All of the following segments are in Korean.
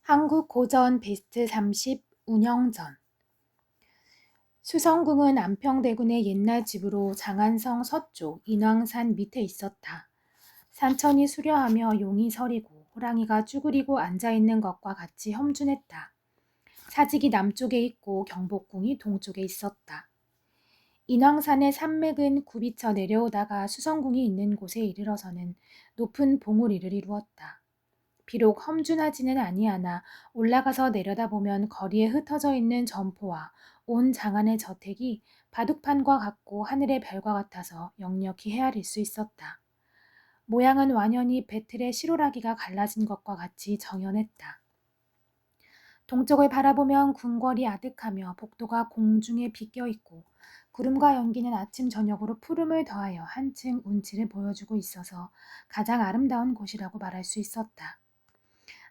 한국 고전 베스트 30 운영전. 수성궁은 안평대군의 옛날 집으로 장안성 서쪽 인왕산 밑에 있었다. 산천이 수려하며 용이 서리고 호랑이가 쭈그리고 앉아있는 것과 같이 험준했다. 사직이 남쪽에 있고 경복궁이 동쪽에 있었다. 인왕산의 산맥은 굽이쳐 내려오다가 수성궁이 있는 곳에 이르러서는 높은 봉우리를 이루었다. 비록 험준하지는 아니하나 올라가서 내려다보면 거리에 흩어져 있는 점포와 온 장안의 저택이 바둑판과 같고 하늘의 별과 같아서 역력히 헤아릴 수 있었다. 모양은 완연히 배틀의 시로라기가 갈라진 것과 같이 정연했다. 동쪽을 바라보면 궁궐이 아득하며 복도가 공중에 비껴있고 구름과 연기는 아침 저녁으로 푸름을 더하여 한층 운치를 보여주고 있어서 가장 아름다운 곳이라고 말할 수 있었다.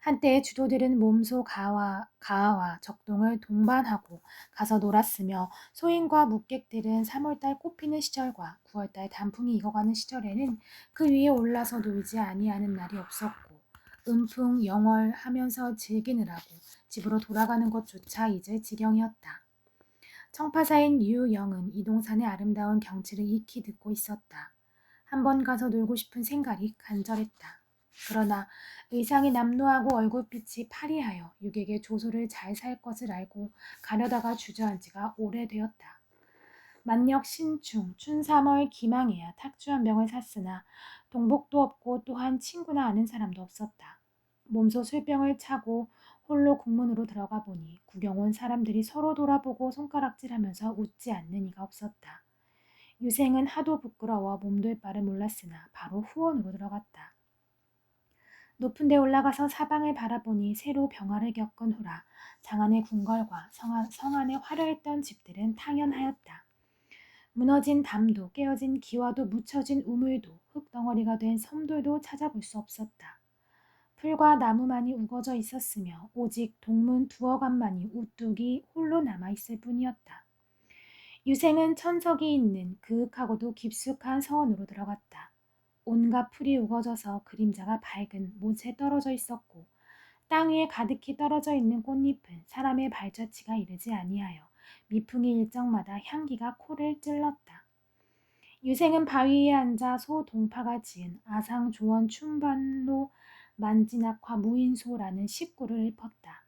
한때 주도들은 몸소 가하와 적동을 동반하고 가서 놀았으며 소인과 묵객들은 3월달 꽃피는 시절과 9월달 단풍이 익어가는 시절에는 그 위에 올라서 놀지 아니하는 날이 없었고 음풍 영월 하면서 즐기느라고 집으로 돌아가는 것조차 잊을 지경이었다. 청파사인 유영은 이동산의 아름다운 경치를 익히 듣고 있었다. 한번 가서 놀고 싶은 생각이 간절했다. 그러나 의상이 남루하고 얼굴빛이 파리하여 유객의 조소를 잘 살 것을 알고 가려다가 주저한 지가 오래되었다. 만력 신충, 춘삼월 기망해야 탁주 한 병을 샀으나 동복도 없고 또한 친구나 아는 사람도 없었다. 몸소 술병을 차고 홀로 국문으로 들어가 보니 구경 온 사람들이 서로 돌아보고 손가락질하면서 웃지 않는 이가 없었다. 유생은 하도 부끄러워 몸둘 바를 몰랐으나 바로 후원으로 들어갔다. 높은 데 올라가서 사방을 바라보니 새로 병화를 겪은 후라 장안의 궁궐과 성안에 화려했던 집들은 당연하였다. 무너진 담도 깨어진 기와도 묻혀진 우물도 흙덩어리가 된 섬들도 찾아볼 수 없었다. 풀과 나무만이 우거져 있었으며 오직 동문 두어 간만이 우뚝이 홀로 남아있을 뿐이었다. 유생은 천석이 있는 그윽하고도 깊숙한 서원으로 들어갔다. 온갖 풀이 우거져서 그림자가 밝은 못에 떨어져 있었고 땅 위에 가득히 떨어져 있는 꽃잎은 사람의 발자취가 이르지 아니하여 미풍이 일정마다 향기가 코를 찔렀다. 유생은 바위 위에 앉아 소 동파가 지은 아상조원 춘반로 만진악화 무인소라는 식구를 읊었다.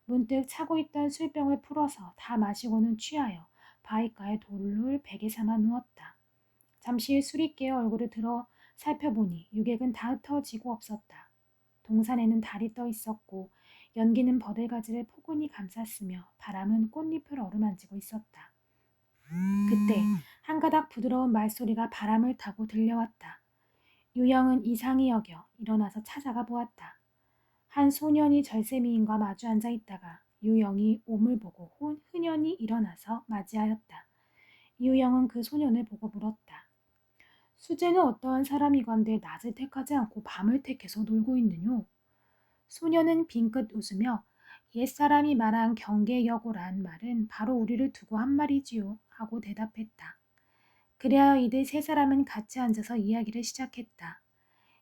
문득 차고 있던 술병을 풀어서 다 마시고는 취하여 바위가에 돌을 베개 삼아 누웠다. 잠시 술이 깨어 얼굴을 들어 살펴보니 유객은 다 흩어지고 없었다. 동산에는 달이 떠 있었고 연기는 버들가지를 포근히 감쌌으며 바람은 꽃잎을 어루만지고 있었다. 그때 한 가닥 부드러운 말소리가 바람을 타고 들려왔다. 유영은 이상히 여겨 일어나서 찾아가 보았다. 한 소년이 절세미인과 마주 앉아 있다가 유영이 옴을 보고 흔연히 일어나서 맞이하였다. 유영은 그 소년을 보고 물었다. 수재는 어떠한 사람이건데 낮을 택하지 않고 밤을 택해서 놀고 있느뇨? 소년은 빙긋 웃으며 옛사람이 말한 경계여고란 말은 바로 우리를 두고 한 말이지요 하고 대답했다. 그리하여 이들 세 사람은 같이 앉아서 이야기를 시작했다.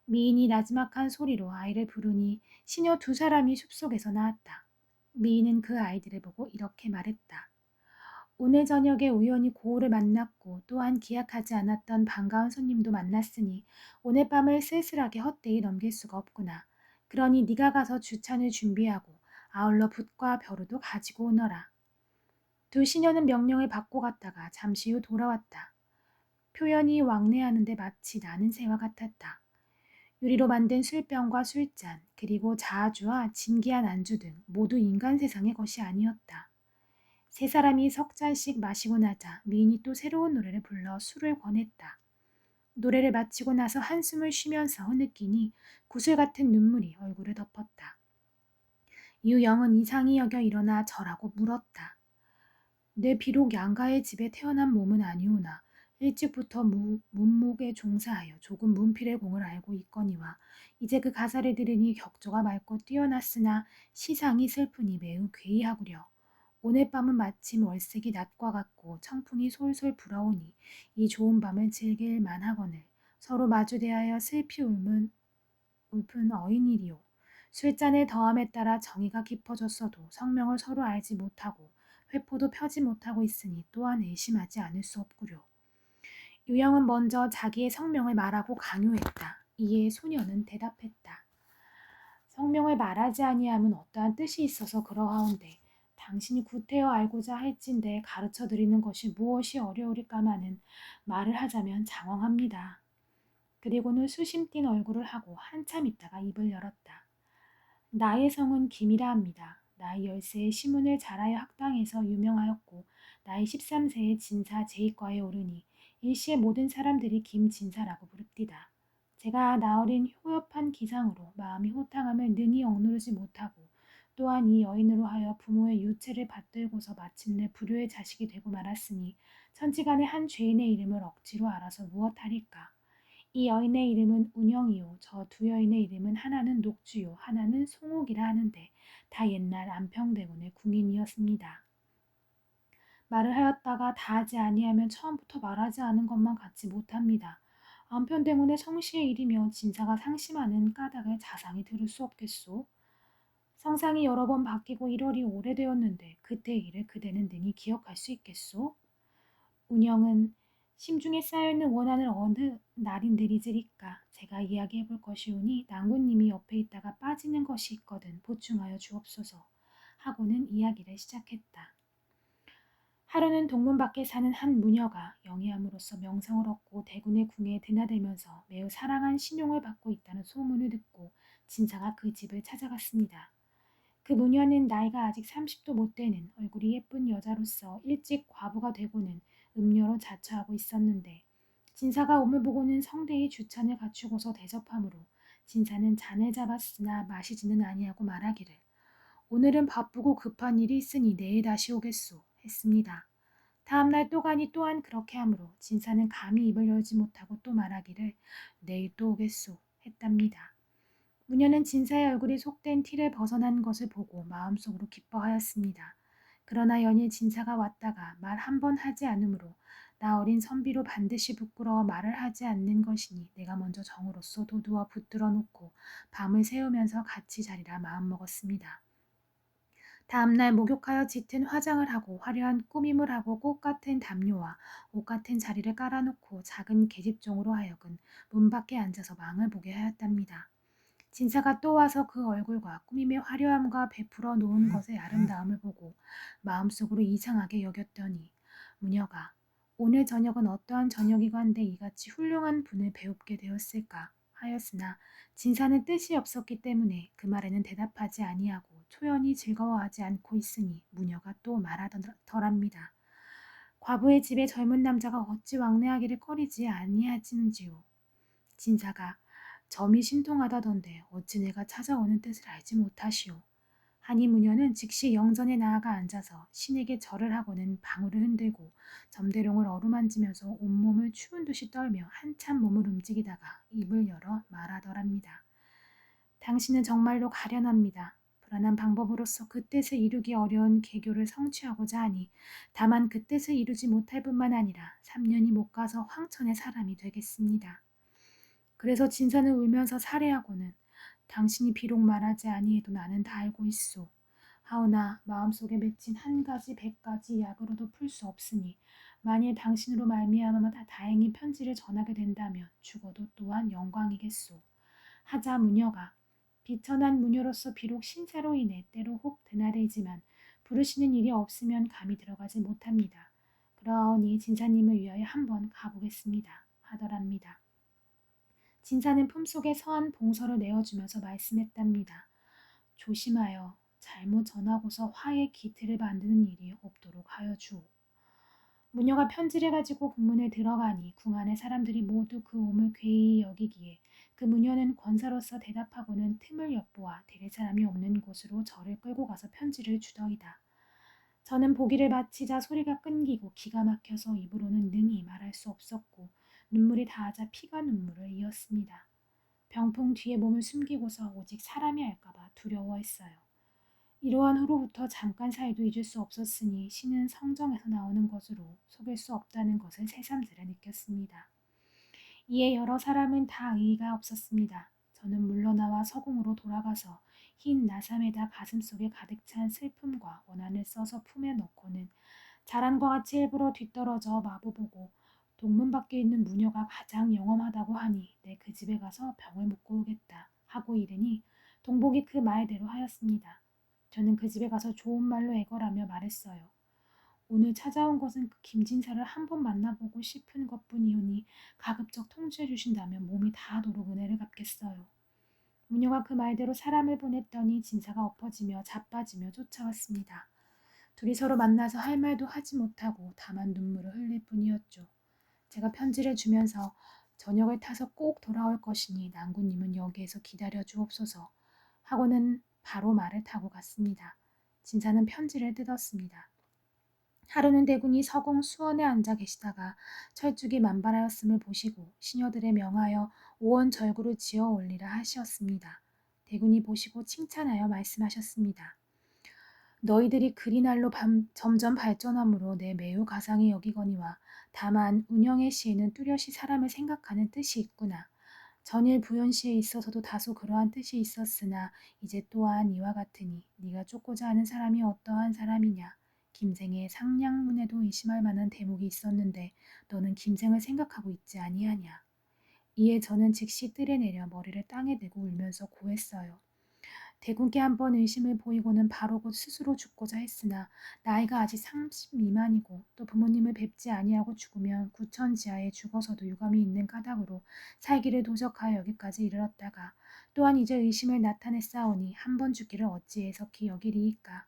미인이 나지막한 소리로 아이를 부르니 시녀 두 사람이 숲속에서 나왔다. 미인은 그 아이들을 보고 이렇게 말했다. 오늘 저녁에 우연히 고우를 만났고 또한 기약하지 않았던 반가운 손님도 만났으니 오늘 밤을 쓸쓸하게 헛되이 넘길 수가 없구나. 그러니 네가 가서 주찬을 준비하고 아울러 붓과 벼루도 가지고 오너라. 두 시녀는 명령을 받고 갔다가 잠시 후 돌아왔다. 표현이 왕래하는데 마치 나는 새와 같았다. 유리로 만든 술병과 술잔 그리고 자주와 진기한 안주 등 모두 인간 세상의 것이 아니었다. 세 사람이 석 잔씩 마시고 나자 미인이 또 새로운 노래를 불러 술을 권했다. 노래를 마치고 나서 한숨을 쉬면서 흐느끼니 구슬 같은 눈물이 얼굴을 덮었다. 유영은 이상히 여겨 일어나 절하고 물었다. 내 비록 양가의 집에 태어난 몸은 아니오나 일찍부터 문목에 종사하여 조금 문필의 공을 알고 있거니와 이제 그 가사를 들으니 격조가 맑고 뛰어났으나 시상이 슬프니 매우 괴이하구려. 오늘 밤은 마침 월색이 낮과 같고 청풍이 솔솔 불어오니 이 좋은 밤을 즐길 만하거늘 서로 마주 대하여 슬피 울픈 어인이리요. 술잔의 더함에 따라 정의가 깊어졌어도 성명을 서로 알지 못하고 회포도 펴지 못하고 있으니 또한 의심하지 않을 수 없구려. 유영은 먼저 자기의 성명을 말하고 강요했다. 이에 소녀는 대답했다. 성명을 말하지 아니함은 어떠한 뜻이 있어서 그러하온데 당신이 구태여 알고자 할진대 가르쳐 드리는 것이 무엇이 어려우리까마는 말을 하자면 장황합니다. 그리고는 수심 띤 얼굴을 하고 한참 있다가 입을 열었다. 나의 성은 김이라 합니다. 나이 10세에 시문을 잘하여 학당에서 유명하였고 나이 13세에 진사 제2과에 오르니 일시의 모든 사람들이 김진사라고 부릅디다. 제가 나어린 효엽한 기상으로 마음이 호탕함을 능히 억누르지 못하고 또한 이 여인으로 하여 부모의 유체를 받들고서 마침내 불효의 자식이 되고 말았으니 천지간의 한 죄인의 이름을 억지로 알아서 무엇하리까. 이 여인의 이름은 운영이요 저 두 여인의 이름은 하나는 녹주요 하나는 송옥이라 하는데 다 옛날 안평대군의 궁인이었습니다. 말을 하였다가 다하지 아니하면 처음부터 말하지 않은 것만 같지 못합니다. 안평대군의 성씨의 일이며 진사가 상심하는 까닭을 자상히 들을 수 없겠소. 성상이 여러 번 바뀌고 일월이 오래되었는데 그때 일을 그대는 능히 기억할 수 있겠소? 운영은 심중에 쌓여있는 원한을 어느 날이 느리즈리까 제가 이야기해 볼 것이오니 낭군님이 옆에 있다가 빠지는 것이 있거든 보충하여 주옵소서 하고는 이야기를 시작했다. 하루는 동문 밖에 사는 한 무녀가 영의함으로써 명성을 얻고 대군의 궁에 드나들면서 매우 사랑한 신용을 받고 있다는 소문을 듣고 진사가 그 집을 찾아갔습니다. 그 무녀는 나이가 아직 30도 못 되는 얼굴이 예쁜 여자로서 일찍 과부가 되고는 음료로 자처하고 있었는데 진사가 오물 보고는 성대의 주찬을 갖추고서 대접하므로 진사는 잔을 잡았으나 마시지는 아니하고 말하기를 오늘은 바쁘고 급한 일이 있으니 내일 다시 오겠소 했습니다. 다음날 또 가니 또한 그렇게 하므로 진사는 감히 입을 열지 못하고 또 말하기를 내일 또 오겠소 했답니다. 무녀는 진사의 얼굴이 속된 티를 벗어난 것을 보고 마음속으로 기뻐하였습니다. 그러나 연일 진사가 왔다가 말 한 번 하지 않으므로 나 어린 선비로 반드시 부끄러워 말을 하지 않는 것이니 내가 먼저 정으로서 도두어 붙들어 놓고 밤을 새우면서 같이 자리라 마음먹었습니다. 다음날 목욕하여 짙은 화장을 하고 화려한 꾸밈을 하고 꽃 같은 담요와 옷 같은 자리를 깔아놓고 작은 계집종으로 하여금 문 밖에 앉아서 망을 보게 하였답니다. 진사가 또 와서 그 얼굴과 꾸밈의 화려함과 베풀어 놓은 것의 아름다움을 보고 마음속으로 이상하게 여겼더니 무녀가 오늘 저녁은 어떠한 저녁이건데 이같이 훌륭한 분을 배웁게 되었을까 하였으나 진사는 뜻이 없었기 때문에 그 말에는 대답하지 아니하고 초연히 즐거워하지 않고 있으니 무녀가 또 말하더랍니다. 과부의 집에 젊은 남자가 어찌 왕래하기를 꺼리지 아니하지는지요. 진사가 점이 신통하다던데 어찌 내가 찾아오는 뜻을 알지 못하시오. 하니 무녀는 즉시 영전에 나아가 앉아서 신에게 절을 하고는 방울을 흔들고 점대롱을 어루만지면서 온몸을 추운 듯이 떨며 한참 몸을 움직이다가 입을 열어 말하더랍니다. 당신은 정말로 가련합니다. 불안한 방법으로서 그 뜻을 이루기 어려운 계교를 성취하고자 하니 다만 그 뜻을 이루지 못할 뿐만 아니라 3년이 못 가서 황천의 사람이 되겠습니다. 그래서 진사는 울면서 살해하고는 당신이 비록 말하지 아니해도 나는 다 알고 있소. 하오나 마음속에 맺힌 한 가지 100가지 약으로도 풀 수 없으니 만일 당신으로 말미암아 다행히 편지를 전하게 된다면 죽어도 또한 영광이겠소. 하자 무녀가 비천한 무녀로서 비록 신사로 인해 때로 혹 드나들지만 부르시는 일이 없으면 감히 들어가지 못합니다. 그러니 진사님을 위하여 한번 가보겠습니다. 하더랍니다. 진사는 품속에 서한 봉서를 내어주면서 말씀했답니다. 조심하여 잘못 전하고서 화의 기틀을 만드는 일이 없도록 하여 주오. 무녀가 편지를 가지고 궁문에 들어가니 궁 안의 사람들이 모두 그 옴을 괴히 여기기에 그 무녀는 권사로서 대답하고는 틈을 엿보아 데릴 사람이 없는 곳으로 저를 끌고 가서 편지를 주더이다. 저는 보기를 마치자 소리가 끊기고 기가 막혀서 입으로는 능히 말할 수 없었고 눈물이 닿아자 피가 눈물을 이었습니다. 병풍 뒤에 몸을 숨기고서 오직 사람이 알까봐 두려워했어요. 이러한 후로부터 잠깐 사이도 잊을 수 없었으니 신은 성정에서 나오는 것으로 속일 수 없다는 것을 새삼스레 느꼈습니다. 이에 여러 사람은 다 의의가 없었습니다. 저는 물러나와 서궁으로 돌아가서 흰 나삼에다 가슴속에 가득 찬 슬픔과 원한을 써서 품에 넣고는 자란과 같이 일부러 뒤떨어져 마주보고 동문 밖에 있는 무녀가 가장 영험하다고 하니 내 그 집에 가서 병을 묻고 오겠다 하고 이르니 동복이 그 말대로 하였습니다. 저는 그 집에 가서 좋은 말로 애걸하며 말했어요. 오늘 찾아온 것은 그 김진사를 한번 만나보고 싶은 것뿐이오니 가급적 통지해 주신다면 몸이 닿도록 은혜를 갚겠어요. 무녀가 그 말대로 사람을 보냈더니 진사가 엎어지며 자빠지며 쫓아왔습니다. 둘이 서로 만나서 할 말도 하지 못하고 다만 눈물을 흘릴 뿐이었죠. 제가 편지를 주면서 저녁을 타서 꼭 돌아올 것이니 낭구님은 여기에서 기다려 주옵소서 하고는 바로 말을 타고 갔습니다. 진사는 편지를 뜯었습니다. 하루는 대군이 서공 수원에 앉아 계시다가 철쭉이 만발하였음을 보시고 시녀들의 명하여 오원 절구를 지어 올리라 하시었습니다. 대군이 보시고 칭찬하여 말씀하셨습니다. 너희들이 그리 날로 점점 발전함으로 내 매우 가상히 여기거니와 다만 운영의 시에는 뚜렷이 사람을 생각하는 뜻이 있구나. 전일 부연시에 있어서도 다소 그러한 뜻이 있었으나 이제 또한 이와 같으니 네가 쫓고자 하는 사람이 어떠한 사람이냐. 김생의 상냥문에도 의심할 만한 대목이 있었는데 너는 김생을 생각하고 있지 아니하냐. 이에 저는 즉시 뜰에 내려 머리를 땅에 대고 울면서 고했어요. 대군께 한번 의심을 보이고는 바로 곧 스스로 죽고자 했으나 나이가 아직 30 미만이고 또 부모님을 뵙지 아니하고 죽으면 구천 지하에 죽어서도 유감이 있는 까닭으로 살기를 도적하여 여기까지 이르렀다가 또한 이제 의심을 나타냈사오니 한번 죽기를 어찌해석히 여기리이까.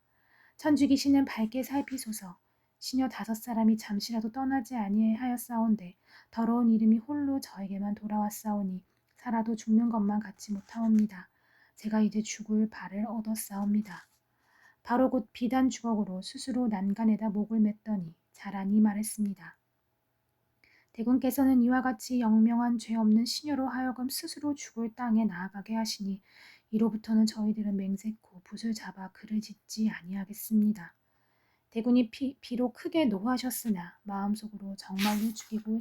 천주귀신은 밝게 살피소서. 시녀 5사람이 잠시라도 떠나지 아니하였사온데 더러운 이름이 홀로 저에게만 돌아왔사오니 살아도 죽는 것만 같이 못하옵니다. 제가 이제 죽을 발을 얻었사옵니다. 바로 곧 비단 주걱으로 스스로 난간에다 목을 맸더니 자라니 말했습니다. 대군께서는 이와 같이 영명한 죄 없는 시녀로 하여금 스스로 죽을 땅에 나아가게 하시니 이로부터는 저희들은 맹세코 붓을 잡아 글을 짓지 아니하겠습니다. 대군이 비록 크게 노하셨으나 마음속으로 정말로 죽이고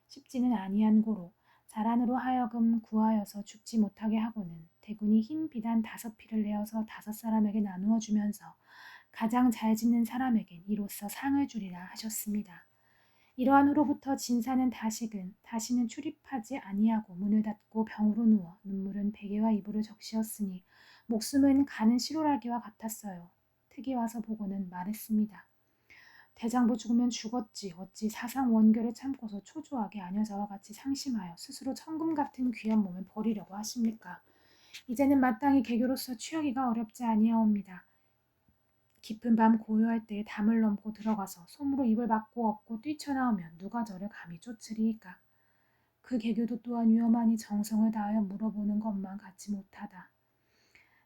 싶지는 아니한 고로 자란으로 하여금 구하여서 죽지 못하게 하고는 대군이 흰 비단 5피를 내어서 5사람에게 나누어 주면서 가장 잘 짓는 사람에겐 이로써 상을 주리라 하셨습니다. 이러한 후로부터 진사는 다시는 출입하지 아니하고 문을 닫고 병으로 누워 눈물은 베개와 이불을 적시었으니 목숨은 가는 시로라기와 같았어요. 특이 와서 보고는 말했습니다. 대장부 죽으면 죽었지 어찌 사상 원결을 참고서 초조하게 아녀자와 같이 상심하여 스스로 천금 같은 귀한 몸을 버리려고 하십니까? 이제는 마땅히 개교로서 취하기가 어렵지 아니하옵니다. 깊은 밤 고요할 때에 담을 넘고 들어가서 솜으로 입을 막고 엎고 뛰쳐나오면 누가 저를 감히 쫓으리이까. 그 개교도 또한 위험하니 정성을 다하여 물어보는 것만 같이 못하다.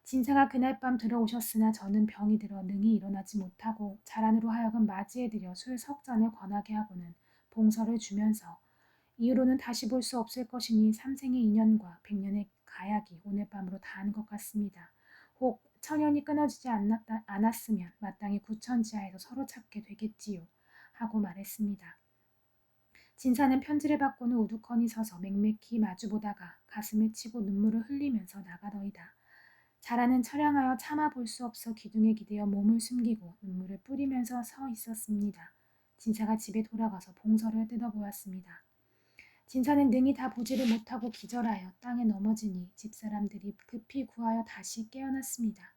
진사가 그날 밤 들어오셨으나 저는 병이 들어 능히 일어나지 못하고 자란으로 하여금 맞이해드려 술 3잔을 권하게 하고는 봉서를 주면서 이후로는 다시 볼 수 없을 것이니 삼생의 인연과 100년의 가약이 오늘 밤으로 다한 것 같습니다. 혹 천연이 끊어지지 않았으면 마땅히 구천지하에서 서로 찾게 되겠지요. 하고 말했습니다. 진사는 편지를 받고는 우두커니 서서 맹맥히 마주보다가 가슴을 치고 눈물을 흘리면서 나가더이다. 자라는 처량하여 참아 볼 수 없어 기둥에 기대어 몸을 숨기고 눈물을 뿌리면서 서 있었습니다. 진사가 집에 돌아가서 봉서를 뜯어보았습니다. 진사는 능히 다 보지를 못하고 기절하여 땅에 넘어지니 집사람들이 급히 구하여 다시 깨어났습니다.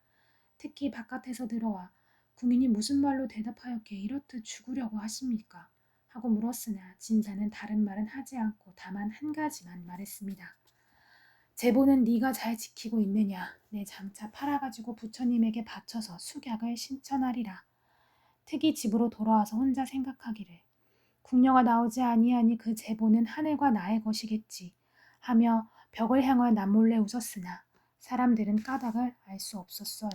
특히 바깥에서 들어와 궁인이 무슨 말로 대답하였기에 이렇듯 죽으려고 하십니까? 하고 물었으나 진사는 다른 말은 하지 않고 다만 한 가지만 말했습니다. 제보는 네가 잘 지키고 있느냐. 내 장차 팔아가지고 부처님에게 바쳐서 숙약을 신천하리라. 특이 집으로 돌아와서 혼자 생각하기를 궁녀가 나오지 아니하니 그 제보는 하늘과 나의 것이겠지 하며 벽을 향하여 남몰래 웃었으나 사람들은 까닭을 알 수 없었어요.